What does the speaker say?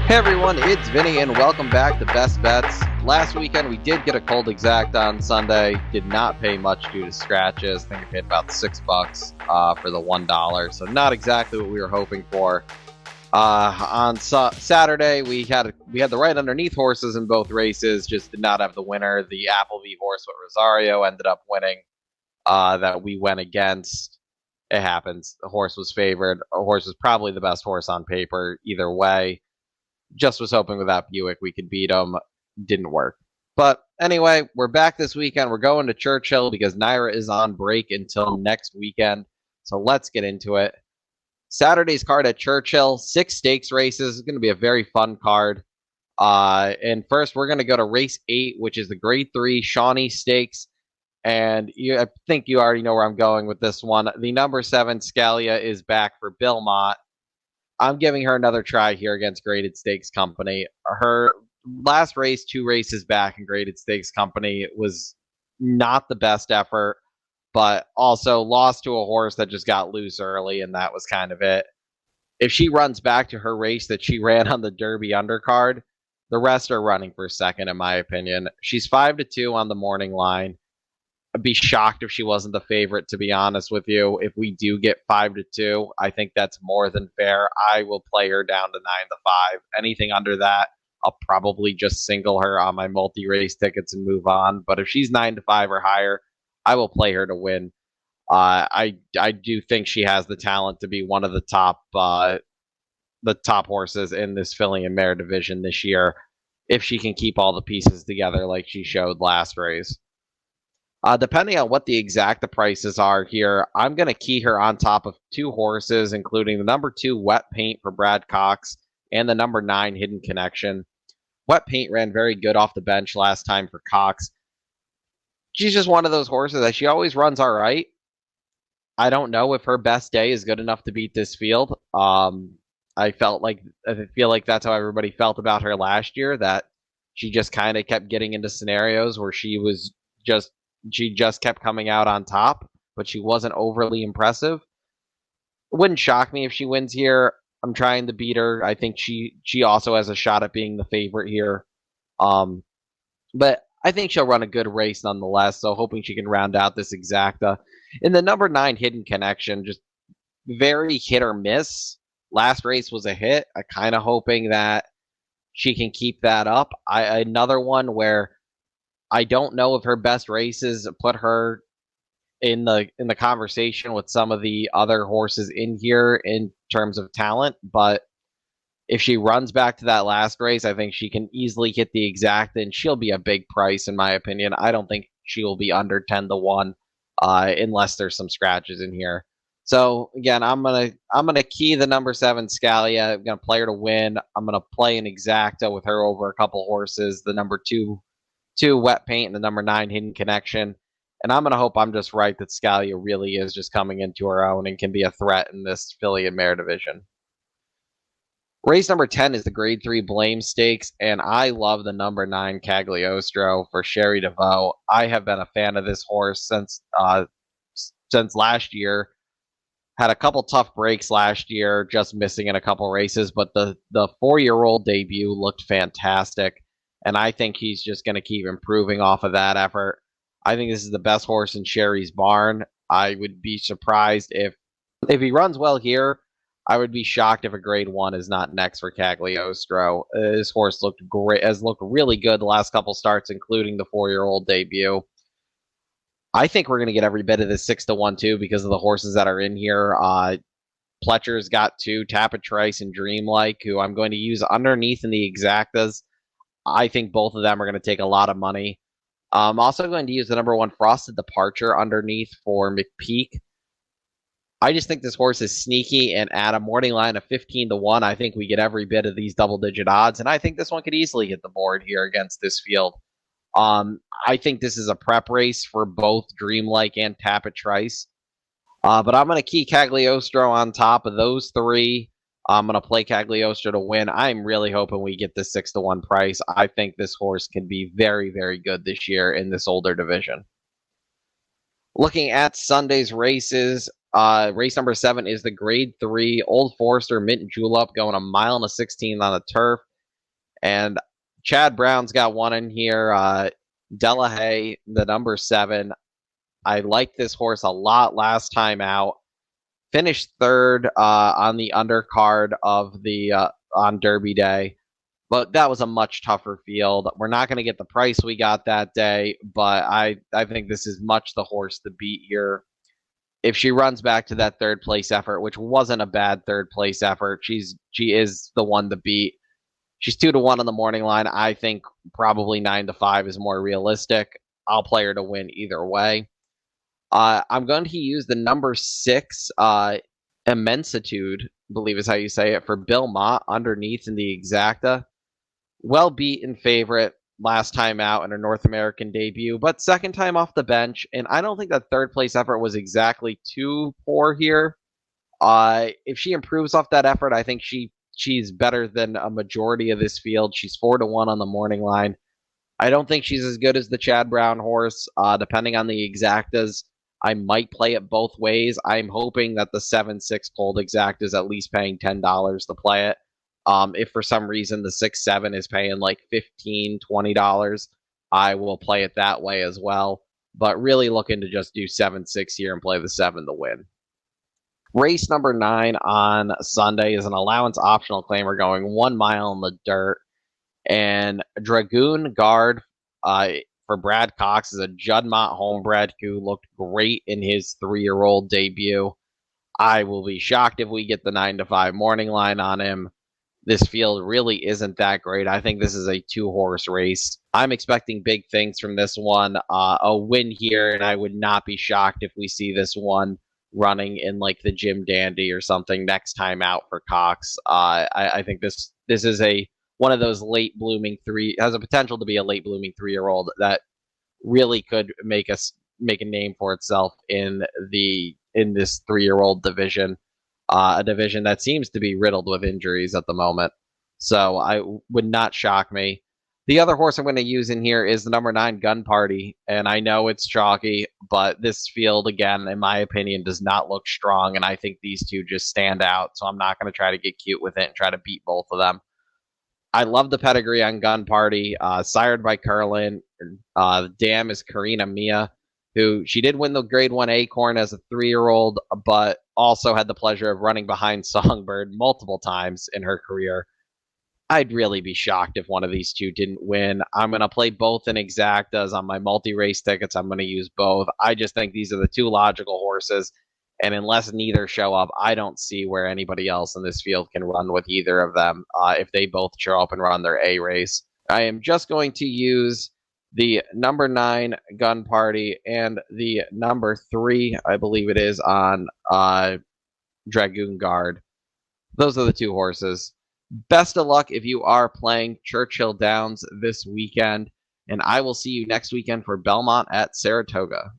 Hey everyone, it's Vinny and welcome back to Best Bets. Last weekend we did get a cold exact on Sunday. Did not pay much due to scratches. I think we paid about $6 for the $1, so not exactly what we were hoping for. On Saturday we had the right underneath horses in both races, just did not have the winner. The Appleby horse with Rosario ended up winning. That we went against. It happens. The horse was favored. A horse was probably the best horse on paper either way. Just was hoping with that Buick we could beat them. Didn't work. But anyway, we're back this weekend. We're going to Churchill because Naira is on break until next weekend. So let's get into it. Saturday's card at Churchill, 6 stakes races. It's going to be a very fun card. And first, we're going to go to race 8, which is the Grade 3 Shawnee Stakes. And I think you already know where I'm going with this one. The number 7 Scalia is back for Bill Mott. I'm giving her another try here against Graded Stakes Company. Her last race, 2 races back in Graded Stakes Company, was not the best effort, but also lost to a horse that just got loose early, and that was kind of it. If she runs back to her race that she ran on the Derby undercard, the rest are running for second, in my opinion. She's 5-2 on the morning line. I'd be shocked if she wasn't the favorite, to be honest with you. If we do get 5-2, I think that's more than fair. I will play her down to 9-5. Anything under that, I'll probably just single her on my multi-race tickets and move on. But if she's 9-5 or higher, I will play her to win. I do think she has the talent to be one of the top horses in this filly and mare division this year, if she can keep all the pieces together like she showed last race. Depending on what the exact prices are here, I'm going to key her on top of 2 horses, including the number 2 Wet Paint for Brad Cox and the number 9 Hidden Connection. Wet Paint ran very good off the bench last time for Cox. She's just one of those horses that she always runs all right. I don't know if her best day is good enough to beat this field. I feel like that's how everybody felt about her last year, that she just kind of kept getting into scenarios where she just kept coming out on top, but she wasn't overly impressive. It wouldn't shock me if she wins here. I'm trying to beat her. I think she also has a shot at being the favorite here. But I think she'll run a good race nonetheless, so hoping she can round out this exacta. In the number 9 Hidden Connection, just very hit or miss. Last race was a hit. I kind of hoping that she can keep that up. Another one where I don't know if her best races put her in the conversation with some of the other horses in here in terms of talent, but if she runs back to that last race, I think she can easily hit the exact, and she'll be a big price in my opinion. I don't think she will be under 10-1 unless there's some scratches in here. So again, I'm gonna key the number 7 Scalia. I'm gonna play her to win. I'm gonna play an exacta with her over a couple horses. The number 2 Wet Paint and the number 9 Hidden Connection. And I'm going to hope I'm just right that Scalia really is just coming into her own and can be a threat in this filly and mare division. Race number 10 is the Grade 3 Blame Stakes, and I love the number 9 Cagliostro for Sherry DeVoe. I have been a fan of this horse since last year. Had a couple tough breaks last year, just missing in a couple races, but the 4-year-old debut looked fantastic. And I think he's just going to keep improving off of that effort. I think this is the best horse in Sherry's barn. I would be surprised if he runs well here. I would be shocked if a Grade 1 is not next for Cagliostro. This horse looked great, has looked really good the last couple starts, including the 4-year-old debut. I think we're going to get every bit of this 6-1 too because of the horses that are in here. Pletcher's got 2, Tapatrice and Dreamlike, who I'm going to use underneath in the exactas. I think both of them are going to take a lot of money. I'm also going to use the number 1 Frosted Departure underneath for McPeak. I just think this horse is sneaky, and at a morning line of 15-1, I think we get every bit of these double-digit odds, and I think this one could easily hit the board here against this field. I think this is a prep race for both Dreamlike and Tapatrice. But I'm going to key Cagliostro on top of those 3. I'm going to play Cagliostro to win. I'm really hoping we get this 6-1 price. I think this horse can be very, very good this year in this older division. Looking at Sunday's races, race number 7 is the Grade 3 Old Forester Mint Julep going 1.16 miles on the turf. And Chad Brown's got one in here. Delahaye, the number 7. I liked this horse a lot last time out. Finished third on the undercard of the on Derby Day, but that was a much tougher field. We're not going to get the price we got that day, but I think this is much the horse to beat here. If she runs back to that third place effort, which wasn't a bad third place effort, she is the one to beat. She's 2-1 on the morning line. I think probably 9-5 is more realistic. I'll play her to win either way. I'm going to use the number 6, Immensitude, I believe is how you say it, for Bill Mott underneath in the exacta. Well beaten favorite last time out in her North American debut, but second time off the bench, and I don't think that third place effort was exactly too poor here. If she improves off that effort, I think she's better than a majority of this field. She's 4-1 on the morning line. I don't think she's as good as the Chad Brown horse. Depending on the exactas, I might play it both ways. I'm hoping that the 7-6 cold exact is at least paying $10 to play it. If for some reason the 6-7 is paying like $15, $20, I will play it that way as well. But really looking to just do 7-6 here and play the 7 to win. Race number 9 on Sunday is an allowance optional claimer going 1 mile in the dirt. And Dragoon Guard for Brad Cox is a Judd Mott homebred who looked great in his 3-year-old debut. I will be shocked if we get the 9-5 morning line on him. This field really isn't that great. I think this is a 2-horse race. I'm expecting big things from this one. A win here, and I would not be shocked if we see this one running in like the Jim Dandy or something next time out for Cox. I think this is one of those late blooming has a potential to be a late blooming 3-year-old that really could make a name for itself in this 3-year-old division. A division that seems to be riddled with injuries at the moment. So I would not shock me. The other horse I'm going to use in here is the number 9 Gun Party. And I know it's chalky, but this field, again, in my opinion, does not look strong. And I think these two just stand out. So I'm not going to try to get cute with it and try to beat both of them. I love the pedigree on Gun Party. Sired by Curlin. The dam is Karina Mia, who she did win the Grade 1 Acorn as a 3-year-old, but also had the pleasure of running behind Songbird multiple times in her career. I'd really be shocked if one of these two didn't win. I'm going to play both in exactas on my multi-race tickets. I'm going to use both. I just think these are the two logical horses, and unless neither show up, I don't see where anybody else in this field can run with either of them if they both show up and run their A race. I am just going to use the number 9 Gun Party and the number 3, I believe it is, on Dragoon Guard. Those are the 2 horses. Best of luck if you are playing Churchill Downs this weekend, and I will see you next weekend for Belmont at Saratoga.